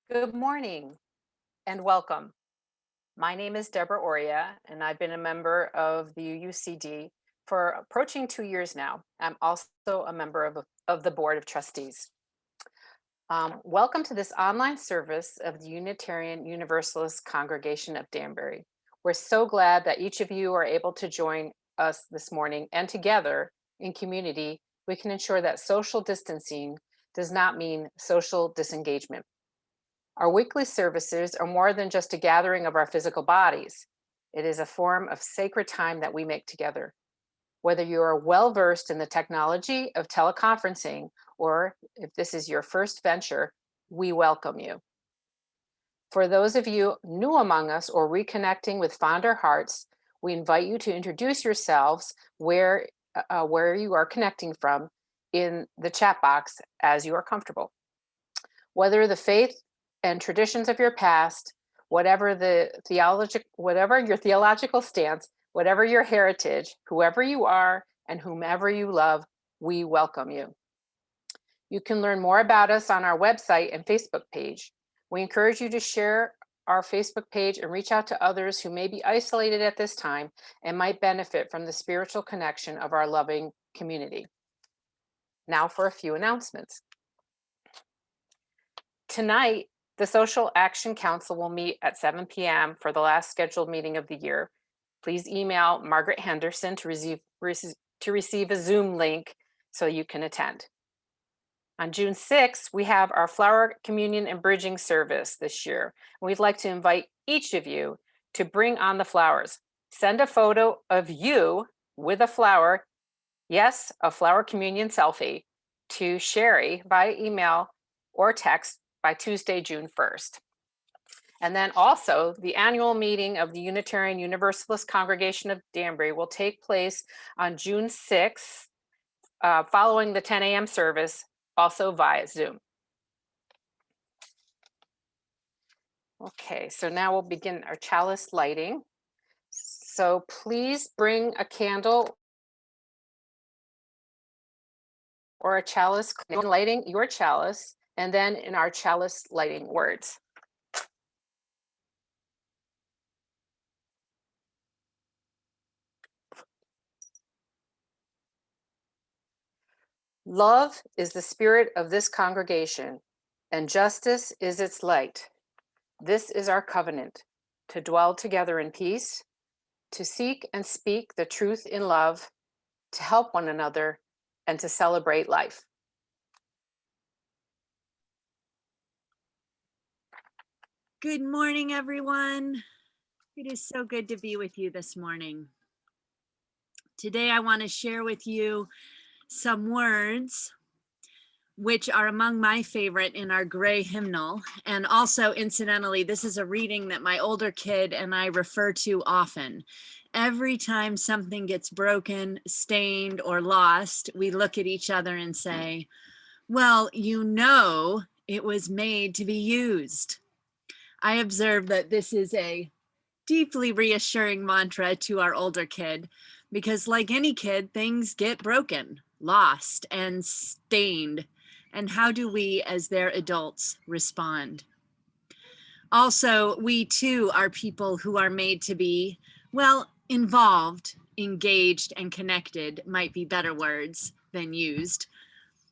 Good morning and welcome. My name is Deborah Oria, and I've been a member of the UUCD for approaching 2 years now. I'm also a member of the Board of Trustees. Welcome to this online service of the Unitarian Universalist Congregation of Danbury. We're so glad that each of you are able to join us this morning, and together in community, we can ensure that social distancing does not mean social disengagement. Our weekly services are more than just a gathering of our physical bodies. It is a form of sacred time that we make together. Whether you are well versed in the technology of teleconferencing, or if this is your first venture, we welcome you. For those of you new among us or reconnecting with fonder hearts, we invite you to introduce yourselves where you are connecting from in the chat box as you are comfortable. Whether the faith and traditions of your past, whatever your theological stance, whatever your heritage, whoever you are and whomever you love, we welcome you. You can learn more about us on our website and Facebook page. We encourage you to share our Facebook page and reach out to others who may be isolated at this time and might benefit from the spiritual connection of our loving community. Now for a few announcements. Tonight, the Social Action Council will meet at 7 p.m. for the last scheduled meeting of the year. Please email Margaret Henderson to receive a Zoom link so you can attend. On June 6th, we have our Flower Communion and Bridging service this year. We'd like to invite each of you to bring on the flowers. Send a photo of you with a flower, yes, a flower communion selfie, to Sherry by email or text by Tuesday, June 1st. And then also the annual meeting of the Unitarian Universalist Congregation of Danbury will take place on June 6th, following the 10 a.m. service, also via Zoom. Okay, so now we'll begin our chalice lighting. So please bring a candle or a chalice, lighting your chalice, and then in our chalice lighting words. Love is the spirit of this congregation, and justice is its light. This is our covenant, to dwell together in peace, to seek and speak the truth in love, to help one another, and to celebrate life. Good morning, everyone. It is so good to be with you this morning. Today, I want to share with you some words which are among my favorite in our gray hymnal. And also, incidentally, this is a reading that my older kid and I refer to often. Every time something gets broken, stained, or lost, we look at each other and say, well, you know, it was made to be used. I observe that this is a deeply reassuring mantra to our older kid, because like any kid, things get broken, lost, and stained. And how do we, as their adults, respond? Also, we too are people who are made to be, well, involved, engaged, and connected might be better words than used.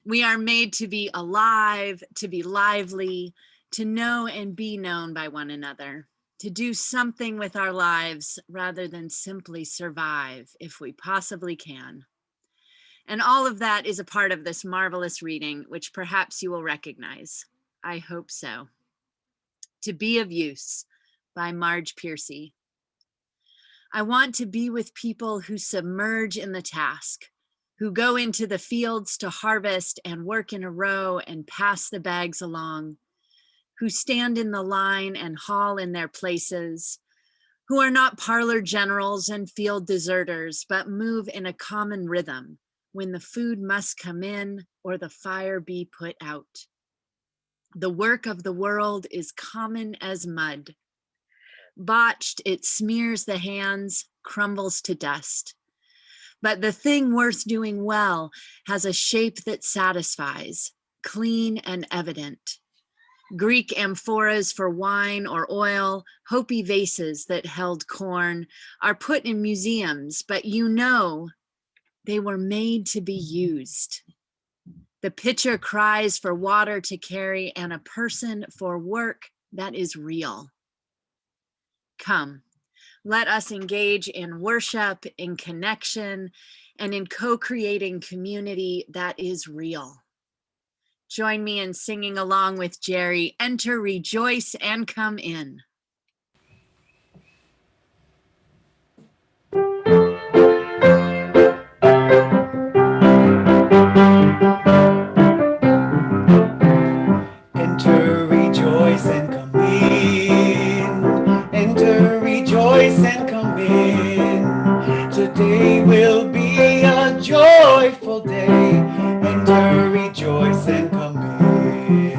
We are made to be alive, to be lively, to know and be known by one another, to do something with our lives rather than simply survive if we possibly can. And all of that is a part of this marvelous reading, which perhaps you will recognize. I hope so. To Be of Use by Marge Piercy. I want to be with people who submerge in the task, who go into the fields to harvest and work in a row and pass the bags along, who stand in the line and haul in their places, who are not parlor generals and field deserters, but move in a common rhythm when the food must come in or the fire be put out. The work of the world is common as mud. Botched, it smears the hands, crumbles to dust. But the thing worth doing well has a shape that satisfies, clean and evident. Greek amphoras for wine or oil, Hopi vases that held corn are put in museums, but you know they were made to be used. The pitcher cries for water to carry and a person for work that is real. Come, let us engage in worship, in connection, and in co-creating community that is real. Join me in singing along with Jerry, Enter, Rejoice, and Come In. Enter, rejoice, and come in. Enter, rejoice, and come in. Today will be a joyful day. Enter, rejoice, and come in.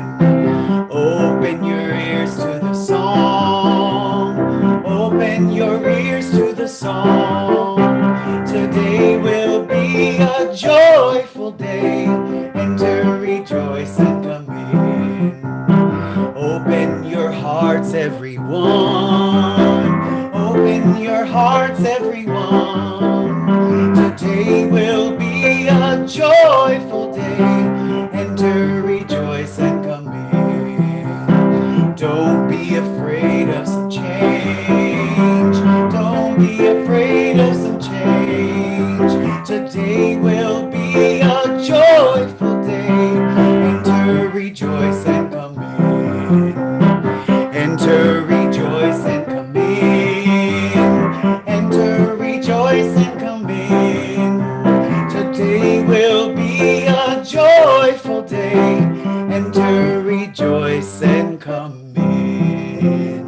Open your ears to the song. Open your ears to the song. Today will be a joyful day. Enter, rejoice, and come in. Open your hearts, everyone. Open your hearts, everyone. Today will be a joyful day. Enter, rejoice, and come in. Don't be afraid of some change. Don't be afraid of some change. Today will be a joyful day. Enter, rejoice, and come in. Enter, rejoice, and come in. Enter, rejoice, and come in. Today will be a joyful day. Enter, rejoice, and come in.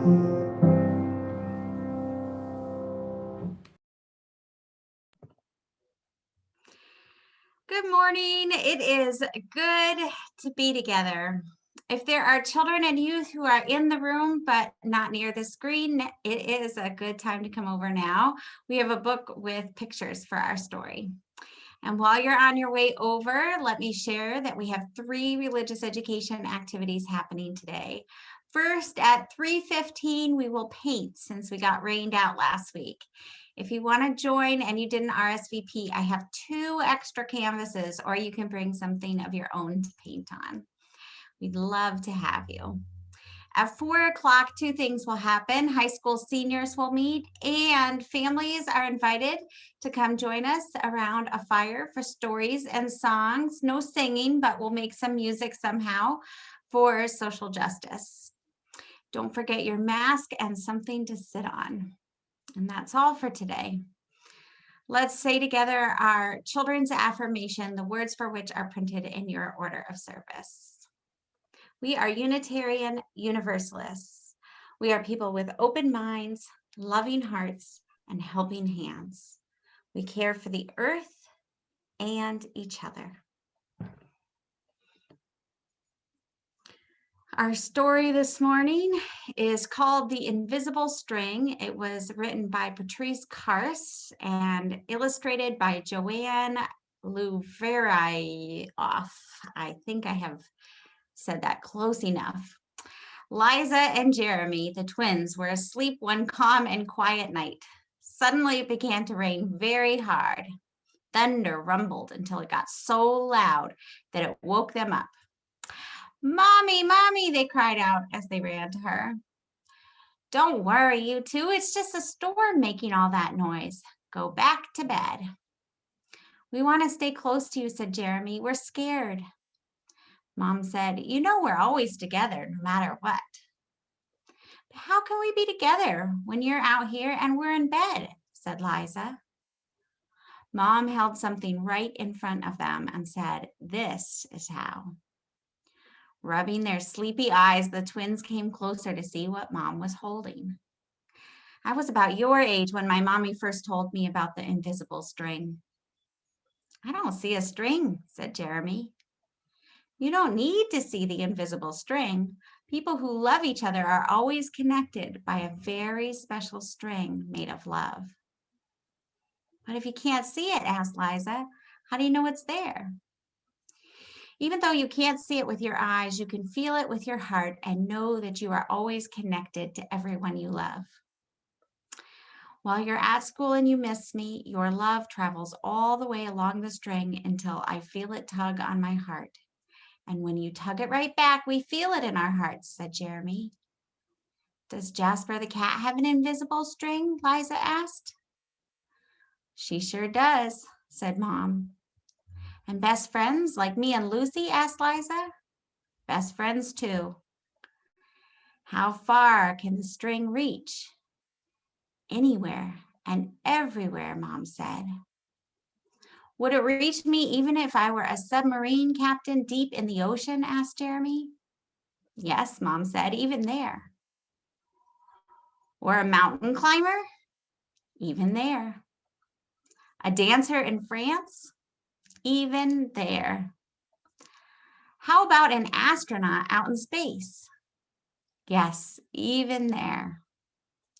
Good morning. It is good to be together. If there are children and youth who are in the room but not near the screen, it is a good time to come over now. We have a book with pictures for our story. And while you're on your way over, let me share that we have 3 religious education activities happening today. First, at 3:15, we will paint since we got rained out last week. If you want to join and you didn't RSVP, I have 2 extra canvases, or you can bring something of your own to paint on. We'd love to have you. At 4 o'clock, 2 things will happen. High school seniors will meet and families are invited to come join us around a fire for stories and songs. No singing, but we'll make some music somehow for social justice. Don't forget your mask and something to sit on. And that's all for today. Let's say together our children's affirmation, the words for which are printed in your order of service. We are Unitarian Universalists. We are people with open minds, loving hearts, and helping hands. We care for the earth and each other. Our story this morning is called The Invisible String. It was written by Patrice Karst and illustrated by Joanne Louverioff. I think I have said that close enough. Liza and Jeremy, the twins, were asleep one calm and quiet night. Suddenly it began to rain very hard. Thunder rumbled until it got so loud that it woke them up. "Mommy, Mommy," they cried out as they ran to her. "Don't worry, you two. It's just a storm making all that noise. Go back to bed." "We want to stay close to you," said Jeremy. "We're scared." Mom said, "You know we're always together, no matter what." "But how can we be together when you're out here and we're in bed?" said Liza. Mom held something right in front of them and said, "This is how." Rubbing their sleepy eyes, the twins came closer to see what Mom was holding. "I was about your age when my mommy first told me about the invisible string." "I don't see a string," said Jeremy. "You don't need to see the invisible string. People who love each other are always connected by a very special string made of love." "But if you can't see it," asked Liza, "how do you know it's there?" "Even though you can't see it with your eyes, you can feel it with your heart and know that you are always connected to everyone you love. While you're at school and you miss me, your love travels all the way along the string until I feel it tug on my heart. And when you tug it right back, we feel it in our hearts," said Jeremy. "Does Jasper the cat have an invisible string?" Liza asked. "She sure does," said Mom. "And best friends like me and Lucy?" asked Liza. "Best friends too." "How far can the string reach?" "Anywhere and everywhere," Mom said. "Would it reach me even if I were a submarine captain deep in the ocean?" asked Jeremy. "Yes," Mom said, "even there." "Or a mountain climber?" "Even there." "A dancer in France?" "Even there." "How about an astronaut out in space?" "Yes, even there."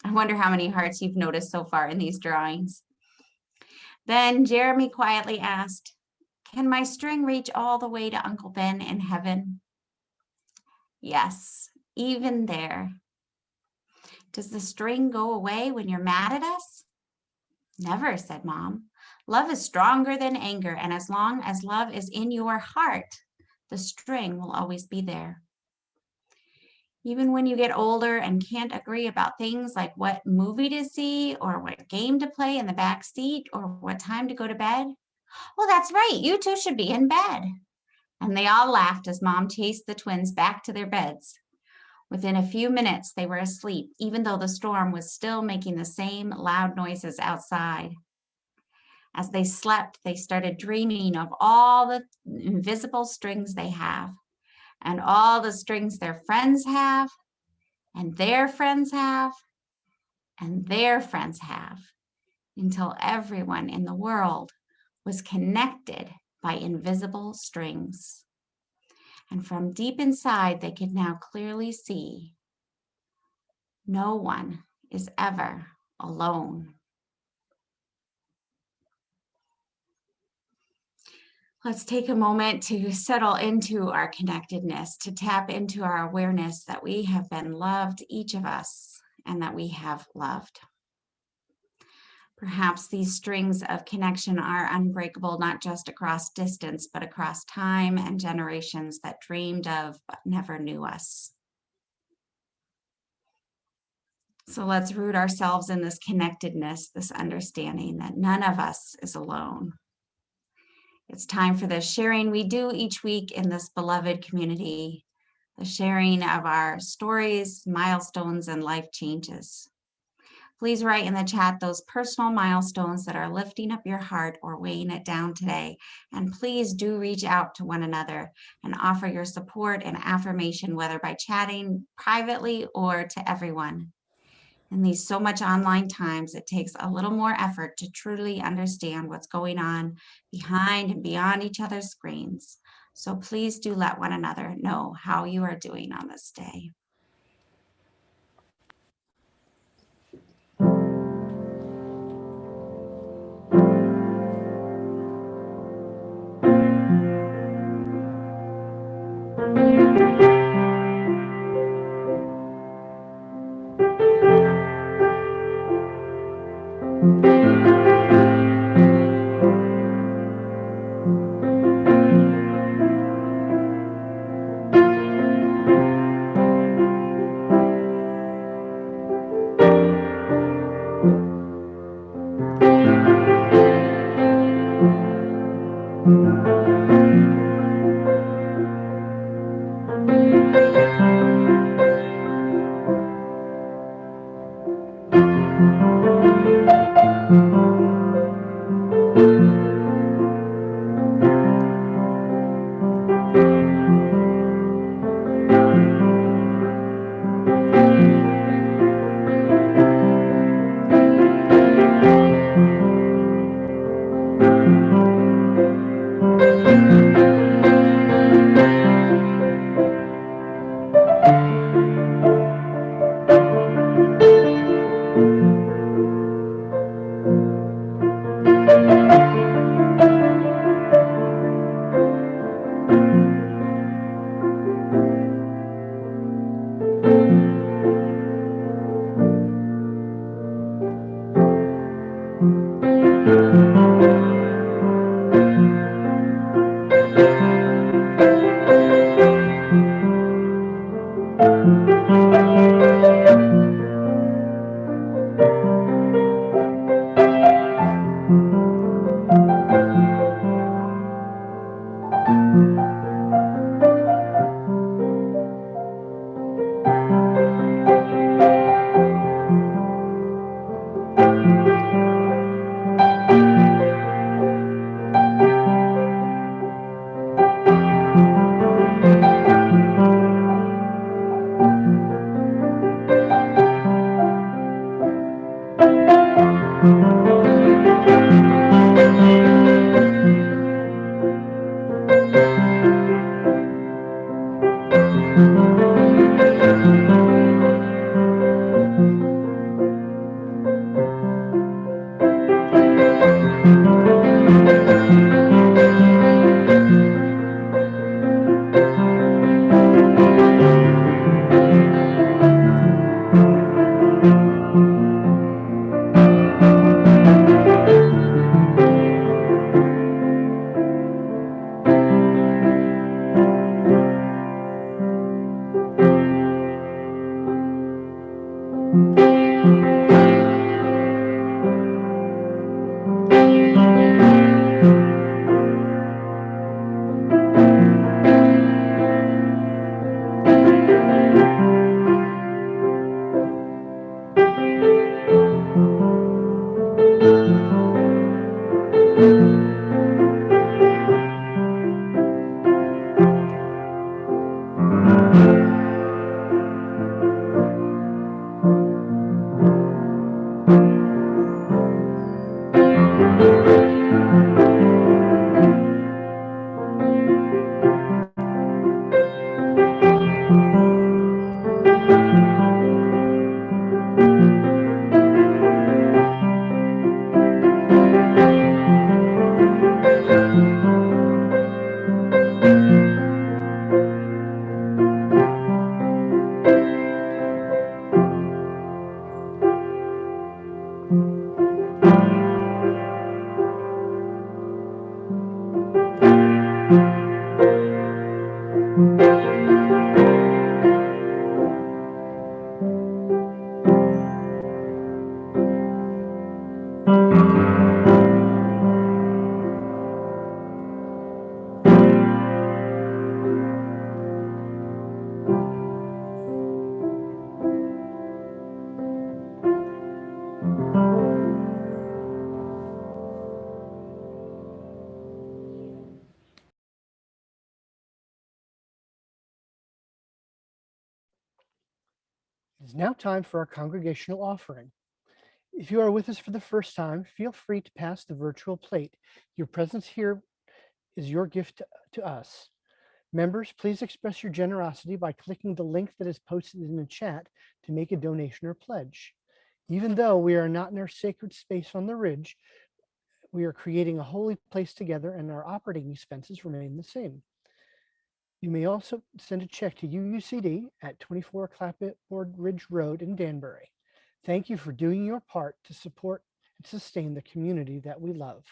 I wonder how many hearts you've noticed so far in these drawings. Then Jeremy quietly asked, "Can my string reach all the way to Uncle Ben in heaven?" "Yes, even there." "Does the string go away when you're mad at us?" "Never," said Mom. "Love is stronger than anger, and as long as love is in your heart, the string will always be there. Even when you get older and can't agree about things like what movie to see or what game to play in the back seat or what time to go to bed." "Well, that's right. You two should be in bed." And they all laughed as Mom chased the twins back to their beds. Within a few minutes, they were asleep, even though the storm was still making the same loud noises outside. As they slept, they started dreaming of all the invisible strings they have, and all the strings their friends have, and their friends have, and their friends have, until everyone in the world was connected by invisible strings. And from deep inside, they could now clearly see no one is ever alone. Let's take a moment to settle into our connectedness, to tap into our awareness that we have been loved, each of us, and that we have loved. Perhaps these strings of connection are unbreakable, not just across distance, but across time and generations that dreamed of but never knew us. So let's root ourselves in this connectedness, this understanding that none of us is alone. It's time for the sharing we do each week in this beloved community, the sharing of our stories, milestones, and life changes. Please write in the chat those personal milestones that are lifting up your heart or weighing it down today. And please do reach out to one another and offer your support and affirmation, whether by chatting privately or to everyone. In these so much online times, it takes a little more effort to truly understand what's going on behind and beyond each other's screens. So please do let one another know how you are doing on this day. It is now time for our congregational offering. If you are with us for the first time, feel free to pass the virtual plate. Your presence here is your gift to us. Members, please express your generosity by clicking the link that is posted in the chat to make a donation or pledge. Even though we are not in our sacred space on the ridge, we are creating a holy place together and our operating expenses remain the same. You may also send a check to UUCD at 24 Clapboard Ridge Road in Danbury. Thank you for doing your part to support and sustain the community that we love.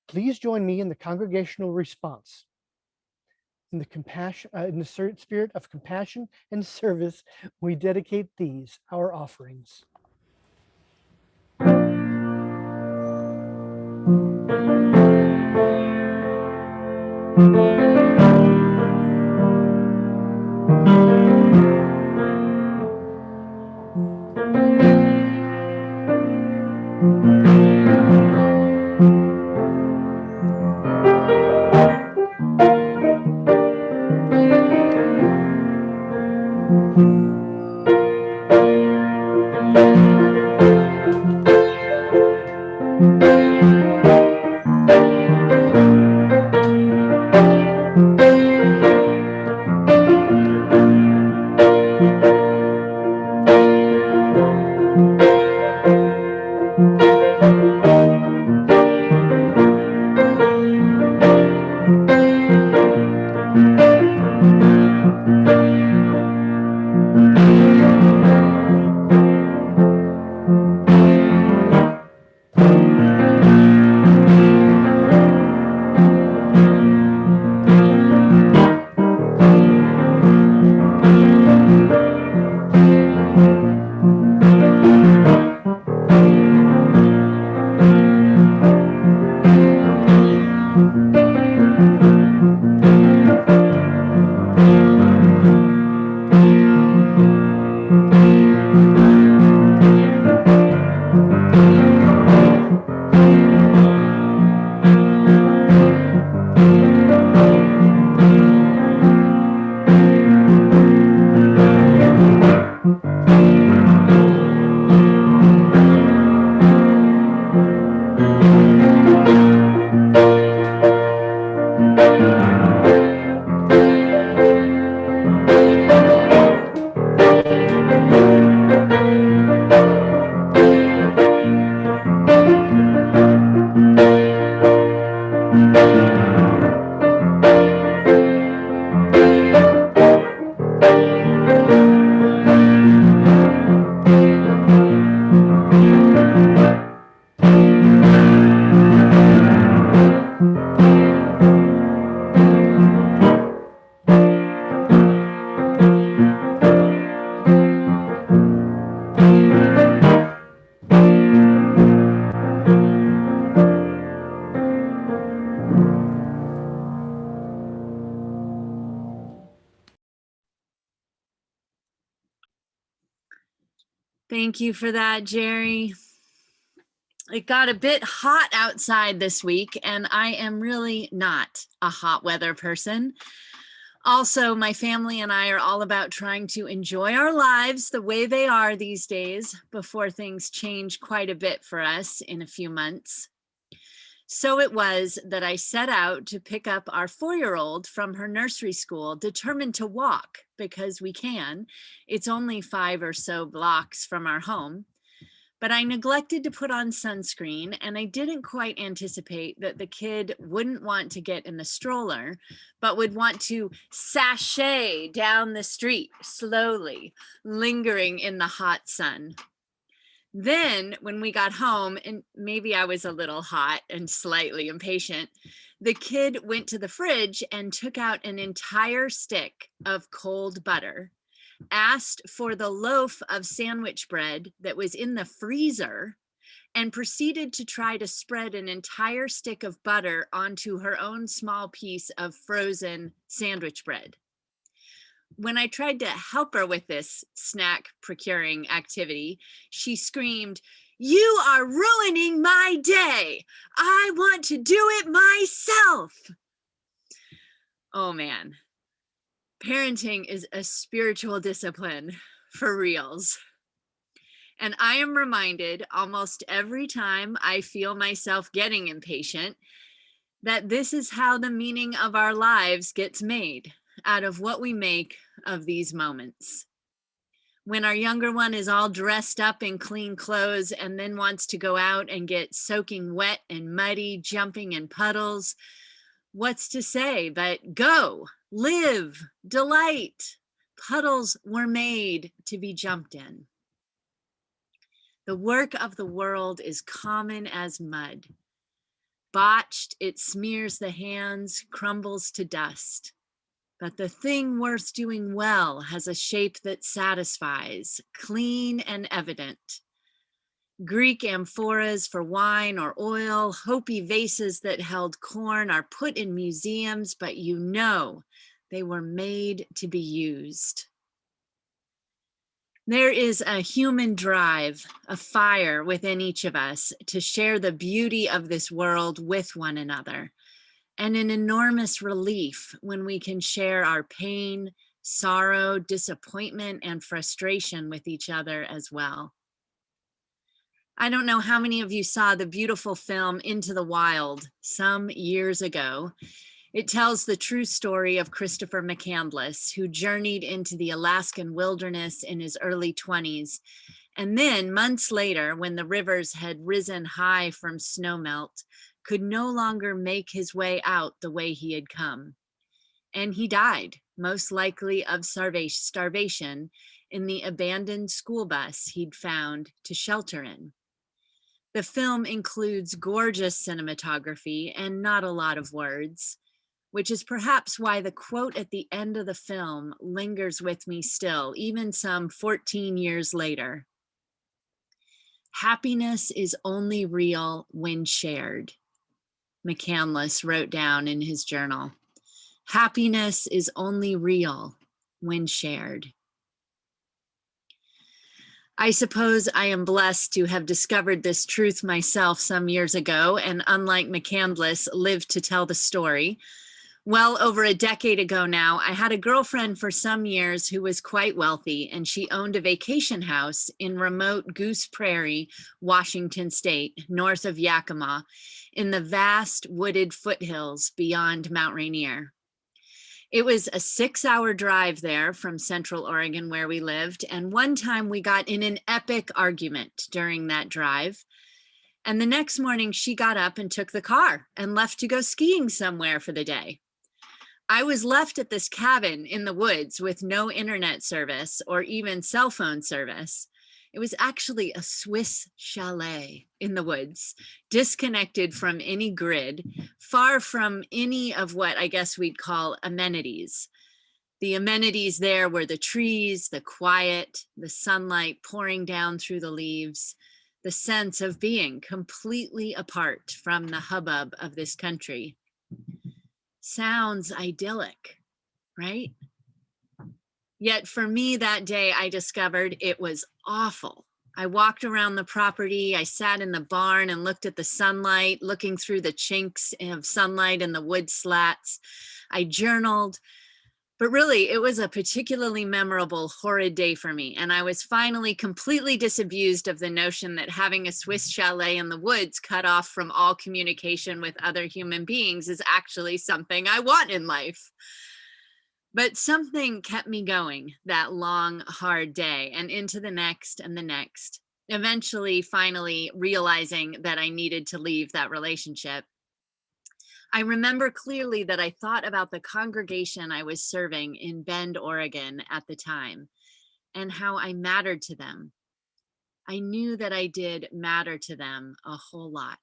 Please join me in the congregational response. In the spirit of compassion and service, we dedicate these, our offerings. Thank you for that, Jerry. It got a bit hot outside this week, and I am really not a hot weather person. Also, my family and I are all about trying to enjoy our lives the way they are these days before things change quite a bit for us in a few months. So it was that I set out to pick up our 4-year-old from her nursery school, determined to walk because we can. It's only 5 or so blocks from our home. But I neglected to put on sunscreen, and I didn't quite anticipate that the kid wouldn't want to get in the stroller, but would want to sashay down the street slowly, lingering in the hot sun. Then when we got home, and maybe I was a little hot and slightly impatient, the kid went to the fridge and took out an entire stick of cold butter, asked for the loaf of sandwich bread that was in the freezer, and proceeded to try to spread an entire stick of butter onto her own small piece of frozen sandwich bread. When I tried to help her with this snack procuring activity, she screamed, "You are ruining my day. I want to do it myself." Oh man, parenting is a spiritual discipline for reals. And I am reminded almost every time I feel myself getting impatient that this is how the meaning of our lives gets made, out of what we make of these moments. When our younger one is all dressed up in clean clothes and then wants to go out and get soaking wet and muddy, jumping in puddles, what's to say but go, live, delight? Puddles were made to be jumped in. The work of the world is common as mud. Botched, it smears the hands, crumbles to dust. But the thing worth doing well has a shape that satisfies, clean and evident. Greek amphoras for wine or oil, Hopi vases that held corn are put in museums, but you know they were made to be used. There is a human drive, a fire within each of us to share the beauty of this world with one another, and an enormous relief when we can share our pain, sorrow, disappointment, and frustration with each other as well. I don't know how many of you saw the beautiful film Into the Wild some years ago. It tells the true story of Christopher McCandless, who journeyed into the Alaskan wilderness in his early 20s. And then months later, when the rivers had risen high from snowmelt, could no longer make his way out the way he had come. And he died, most likely of starvation, in the abandoned school bus he'd found to shelter in. The film includes gorgeous cinematography and not a lot of words, which is perhaps why the quote at the end of the film lingers with me still, even some 14 years later. Happiness is only real when shared, McCandless wrote down in his journal. Happiness is only real when shared. I suppose I am blessed to have discovered this truth myself some years ago, and unlike McCandless, lived to tell the story. Well over a decade ago now, I had a girlfriend for some years who was quite wealthy, and she owned a vacation house in remote Goose Prairie, Washington State, north of Yakima, in the vast wooded foothills beyond Mount Rainier. It was a 6-hour drive there from Central Oregon where we lived, and one time we got in an epic argument during that drive. And the next morning she got up and took the car and left to go skiing somewhere for the day. I was left at this cabin in the woods with no internet service or even cell phone service. It was actually a Swiss chalet in the woods, disconnected from any grid, far from any of what I guess we'd call amenities. The amenities there were the trees, the quiet, the sunlight pouring down through the leaves, the sense of being completely apart from the hubbub of this country. Sounds idyllic, right? Yet for me that day, I discovered it was awful. I walked around the property, I sat in the barn and looked at the sunlight, looking through the chinks of sunlight in the wood slats. I journaled, but really it was a particularly memorable, horrid day for me. And I was finally completely disabused of the notion that having a Swiss chalet in the woods cut off from all communication with other human beings is actually something I want in life. But something kept me going that long, hard day and into the next and the next, eventually, finally realizing that I needed to leave that relationship. I remember clearly that I thought about the congregation I was serving in Bend, Oregon at the time, and how I mattered to them. I knew that I did matter to them a whole lot.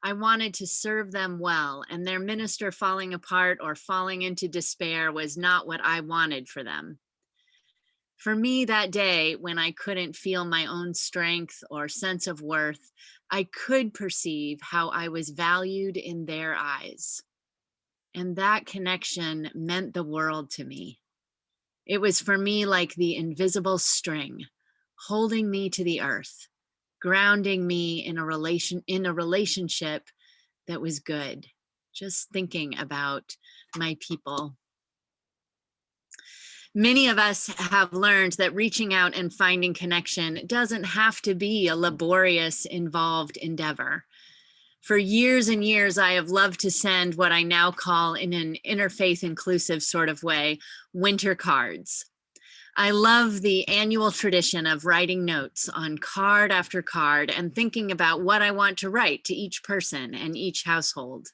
I wanted to serve them well, and their minister falling apart or falling into despair was not what I wanted for them. For me that day, when I couldn't feel my own strength or sense of worth, I could perceive how I was valued in their eyes. And that connection meant the world to me. It was for me like the invisible string, holding me to the earth, grounding me in a relationship that was good. Just thinking about my people. Many of us have learned that reaching out and finding connection doesn't have to be a laborious, involved endeavor. For years and years, I have loved to send what I now call, in an interfaith inclusive sort of way, winter cards. I love the annual tradition of writing notes on card after card and thinking about what I want to write to each person and each household.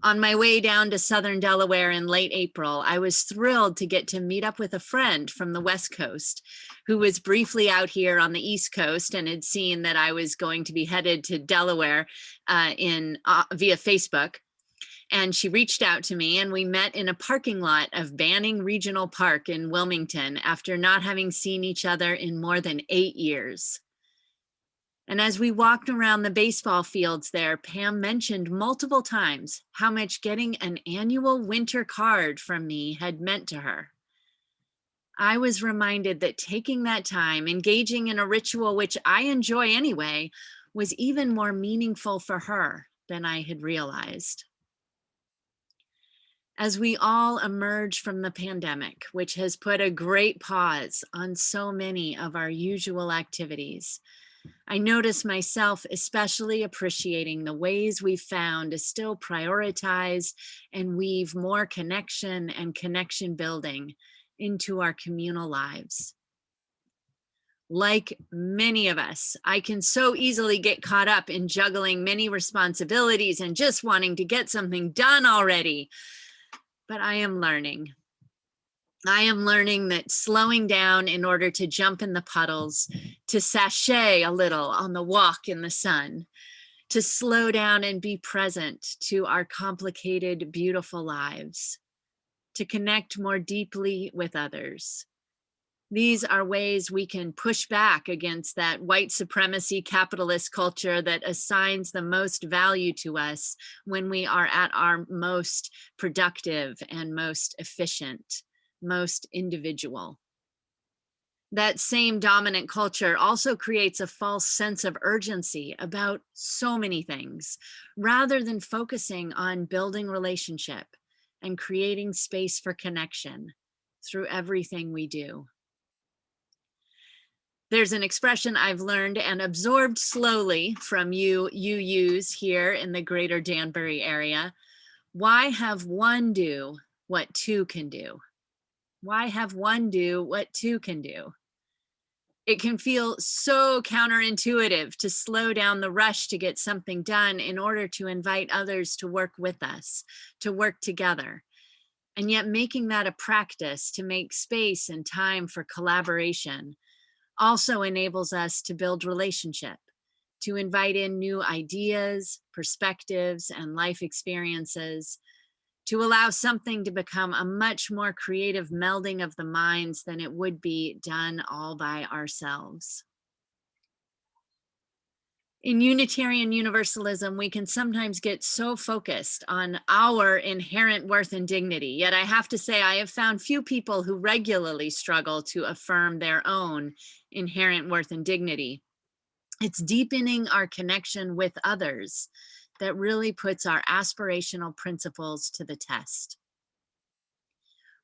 On my way down to Southern Delaware in late April, I was thrilled to get to meet up with a friend from the West Coast who was briefly out here on the East Coast and had seen that I was going to be headed to Delaware via Facebook. And she reached out to me and we met in a parking lot of Banning Regional Park in Wilmington after not having seen each other in more than 8 years. And as we walked around the baseball fields there, Pam mentioned multiple times how much getting an annual winter card from me had meant to her. I was reminded that taking that time, engaging in a ritual which I enjoy anyway, was even more meaningful for her than I had realized. As we all emerge from the pandemic, which has put a great pause on so many of our usual activities, I notice myself especially appreciating the ways we've found to still prioritize and weave more connection and connection building into our communal lives. Like many of us, I can so easily get caught up in juggling many responsibilities and just wanting to get something done already. But I am learning that slowing down in order to jump in the puddles, to sashay a little on the walk in the sun, to slow down and be present to our complicated, beautiful lives, to connect more deeply with others. These are ways we can push back against that white supremacy capitalist culture that assigns the most value to us when we are at our most productive and most efficient, most individual. That same dominant culture also creates a false sense of urgency about so many things, rather than focusing on building relationship and creating space for connection through everything we do. There's an expression I've learned and absorbed slowly from you use here in the greater Danbury area. Why have one do what two can do? Why have one do what two can do? It can feel so counterintuitive to slow down the rush to get something done in order to invite others to work with us, to work together. And yet making that a practice to make space and time for collaboration also enables us to build relationship, to invite in new ideas, perspectives, and life experiences, to allow something to become a much more creative melding of the minds than it would be done all by ourselves. In Unitarian Universalism, we can sometimes get so focused on our inherent worth and dignity. Yet I have to say, I have found few people who regularly struggle to affirm their own inherent worth and dignity. It's deepening our connection with others that really puts our aspirational principles to the test.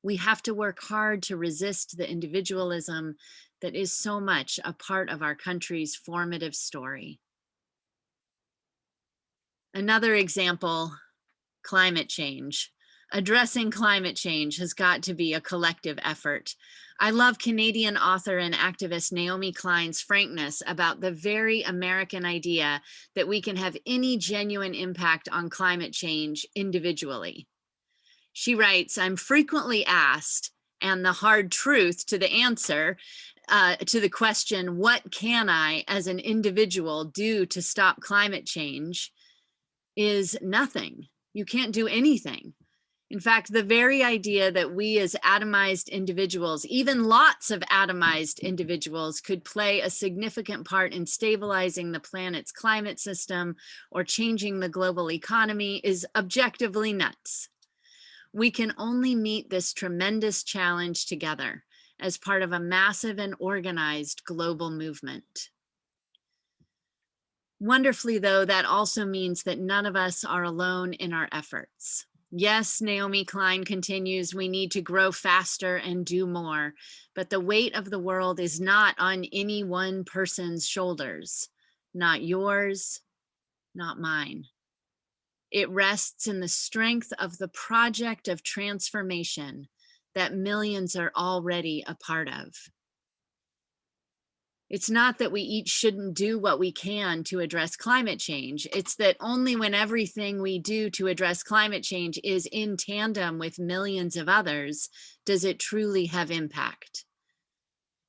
We have to work hard to resist the individualism that is so much a part of our country's formative story. Another example, climate change. Addressing climate change has got to be a collective effort. I love Canadian author and activist Naomi Klein's frankness about the very American idea that we can have any genuine impact on climate change individually. She writes, "I'm frequently asked, and the hard truth to the answer to the question, what can I as an individual do to stop climate change, is nothing. You can't do anything. In fact, the very idea that we as atomized individuals, even lots of atomized individuals, could play a significant part in stabilizing the planet's climate system or changing the global economy is objectively nuts. We can only meet this tremendous challenge together as part of a massive and organized global movement." Wonderfully, though, that also means that none of us are alone in our efforts. Yes, Naomi Klein continues, we need to grow faster and do more, but the weight of the world is not on any one person's shoulders, not yours, not mine. It rests in the strength of the project of transformation that millions are already a part of. It's not that we each shouldn't do what we can to address climate change. It's that only when everything we do to address climate change is in tandem with millions of others does it truly have impact.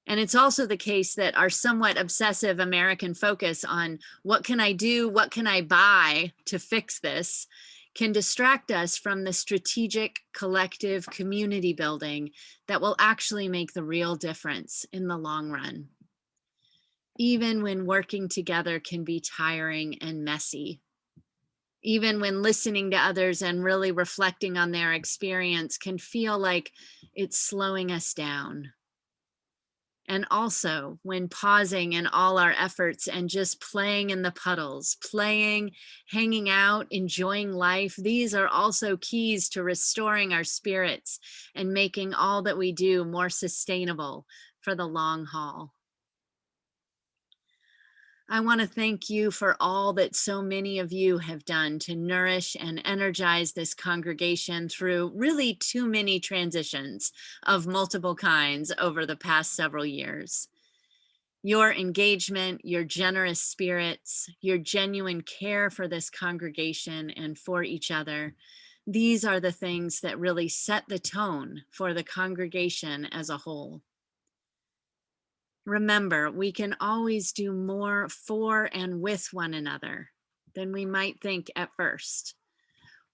And it's also the case that our somewhat obsessive American focus on what can I do, what can I buy to fix this, can distract us from the strategic collective community building that will actually make the real difference in the long run. Even when working together can be tiring and messy. Even when listening to others and really reflecting on their experience can feel like it's slowing us down. And also when pausing in all our efforts and just playing in the puddles, playing, hanging out, enjoying life, these are also keys to restoring our spirits and making all that we do more sustainable for the long haul. I want to thank you for all that so many of you have done to nourish and energize this congregation through really too many transitions of multiple kinds over the past several years. Your engagement, your generous spirits, your genuine care for this congregation and for each other, these are the things that really set the tone for the congregation as a whole. Remember, we can always do more for and with one another than we might think at first.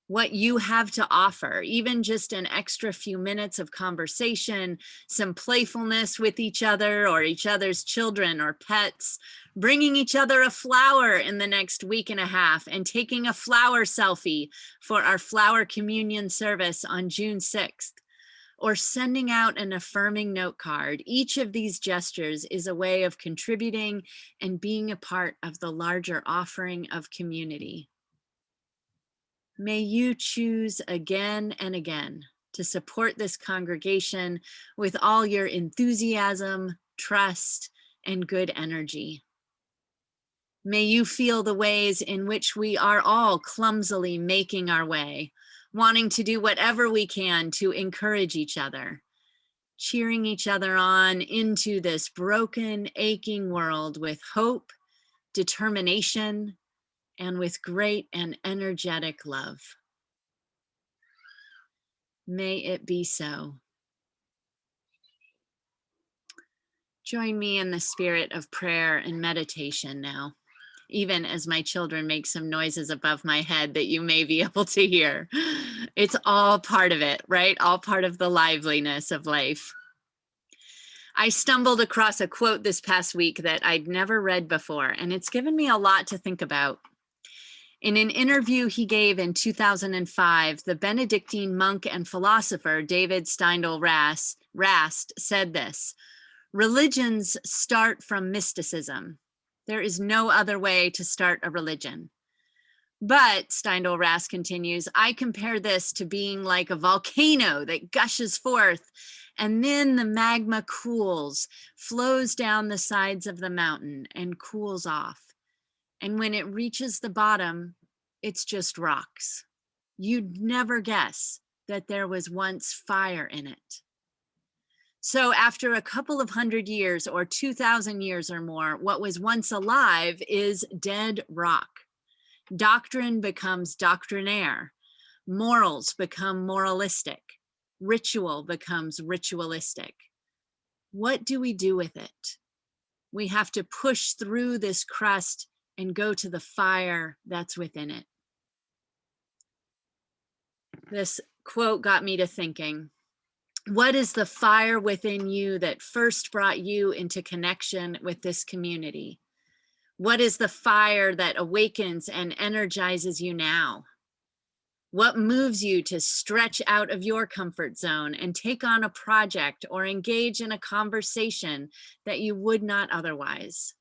What you have to offer, even just an extra few minutes of conversation, some playfulness with each other or each other's children or pets, bringing each other a flower in the next week and a half and taking a flower selfie for our flower communion service on June 6th. Or sending out an affirming note card. Each of these gestures is a way of contributing and being a part of the larger offering of community. May you choose again and again to support this congregation with all your enthusiasm, trust, and good energy. May you feel the ways in which we are all clumsily making our way, wanting to do whatever we can to encourage each other, cheering each other on into this broken, aching world with hope, determination, and with great and energetic love. May it be so. Join me in the spirit of prayer and meditation now, even as my children make some noises above my head that you may be able to hear. It's all part of it, right? All part of the liveliness of life. I stumbled across a quote this past week that I'd never read before, and it's given me a lot to think about. In an interview he gave in 2005, the Benedictine monk and philosopher David Steindl-Rast said this: "Religions start from mysticism. There is no other way to start a religion. But," Steindl-Rast continues, "I compare this to being like a volcano that gushes forth, and then the magma cools, flows down the sides of the mountain and cools off. And when it reaches the bottom, it's just rocks. You'd never guess that there was once fire in it." So after a couple of 100 years or 2,000 years or more, what was once alive is dead rock. Doctrine becomes doctrinaire. Morals become moralistic. Ritual becomes ritualistic. What do we do with it? We have to push through this crust and go to the fire that's within it. This quote got me to thinking, what is the fire within you that first brought you into connection with this community? What is the fire that awakens and energizes you now? What moves you to stretch out of your comfort zone and take on a project or engage in a conversation that you would not otherwise?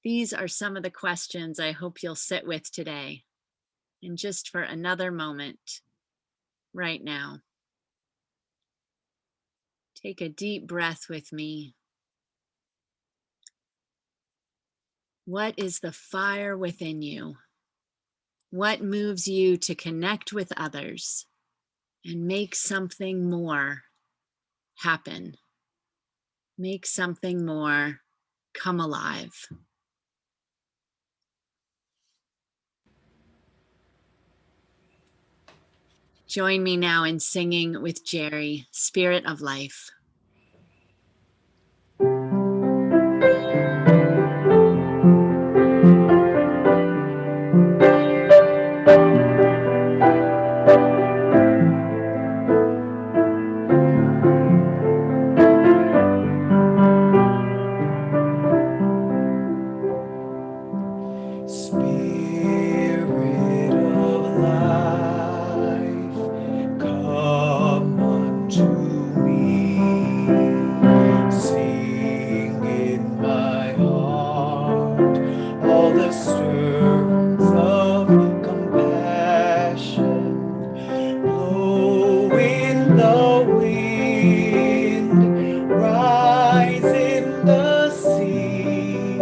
These are some of the questions I hope you'll sit with today, and just for another moment, right now. Take a deep breath with me. What is the fire within you? What moves you to connect with others and make something more happen? Make something more come alive. Join me now in singing with Jerry, Spirit of Life. Spirit of life, come unto me. Sing in my heart all the stirrings of compassion. Blow in the wind, rise in the sea.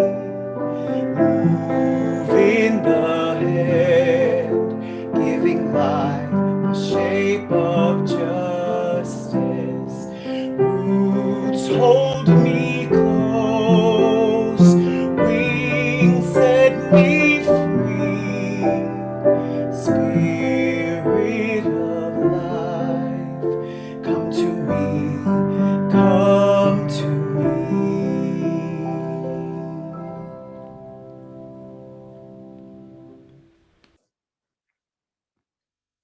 Move in the hand, giving life the shape of justice. Roots hold me close, wings set me free. Spirit of life, come to me, come to me.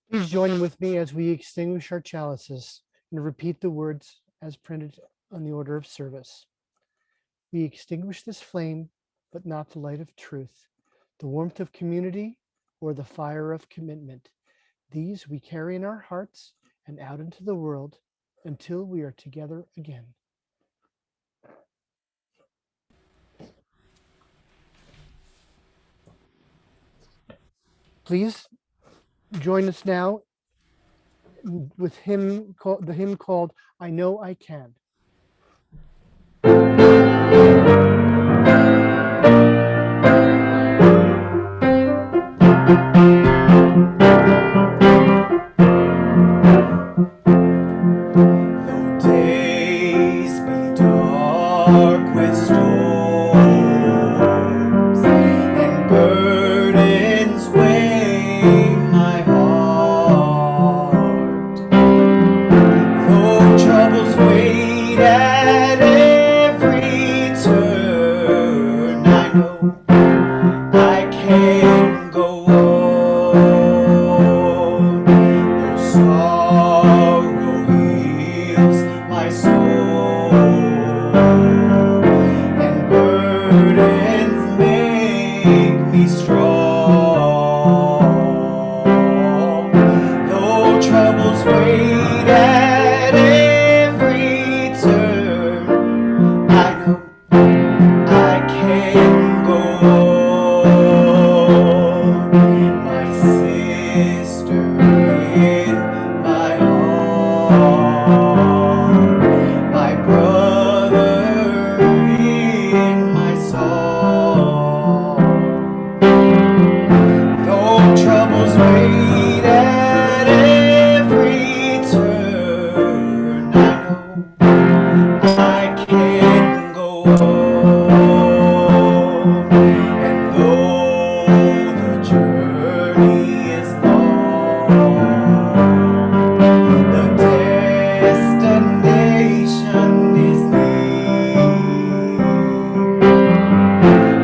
Please join with me as we extinguish our chalices and repeat the words as printed on the order of service. We extinguish this flame, but not the light of truth, the warmth of community, or the fire of commitment. These we carry in our hearts and out into the world until we are together again. Please join us now with the hymn called I Know I Can. Though days be dark with storms and burdens weigh my heart, though troubles wait at every turn, I know I can go on. Though sorrow heals my soul and burdens make me strong, though troubles wait at every turn, I know I can go on. My sister in my heart, my brother in my song. Though troubles wait at every turn, I know I can go on. And though the journey is long, the destination is near.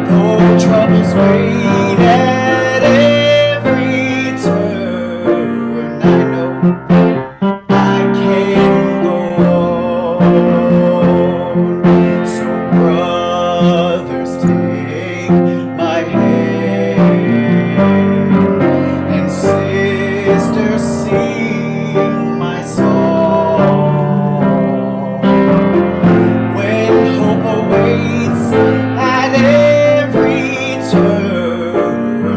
Though troubles wait at every turn, I know I can go on. So brothers, take my hand, and sisters, sing my song. When hope awaits at every turn,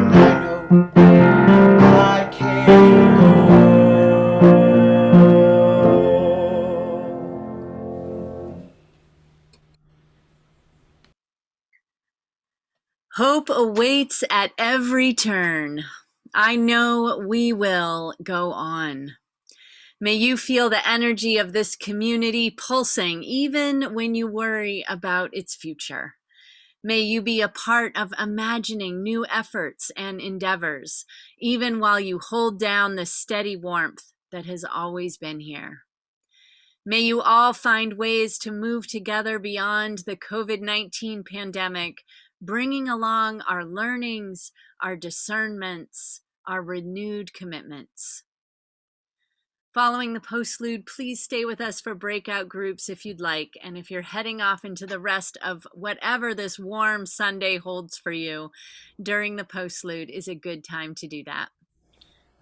Hope awaits at every turn. I know we will go on. May you feel the energy of this community pulsing even when you worry about its future. May you be a part of imagining new efforts and endeavors, even while you hold down the steady warmth that has always been here. May you all find ways to move together beyond the COVID-19 pandemic, bringing along our learnings, our discernments, our renewed commitments. Following the postlude, please stay with us for breakout groups if you'd like. And if you're heading off into the rest of whatever this warm Sunday holds for you, during the postlude is a good time to do that.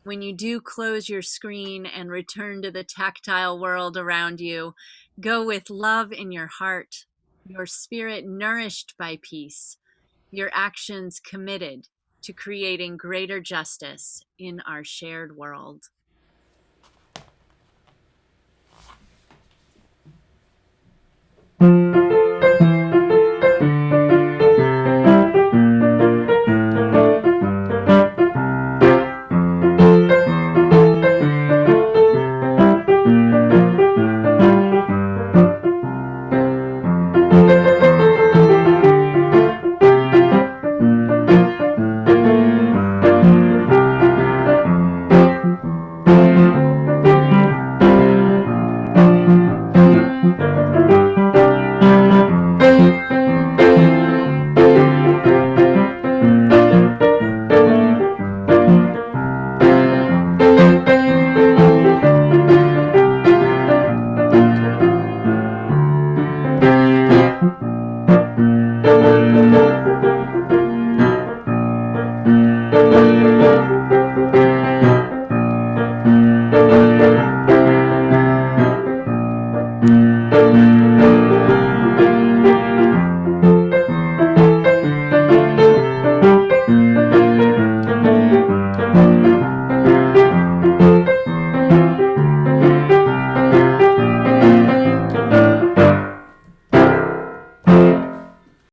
When you do close your screen and return to the tactile world around you, go with love in your heart, your spirit nourished by peace, your actions committed to creating greater justice in our shared world.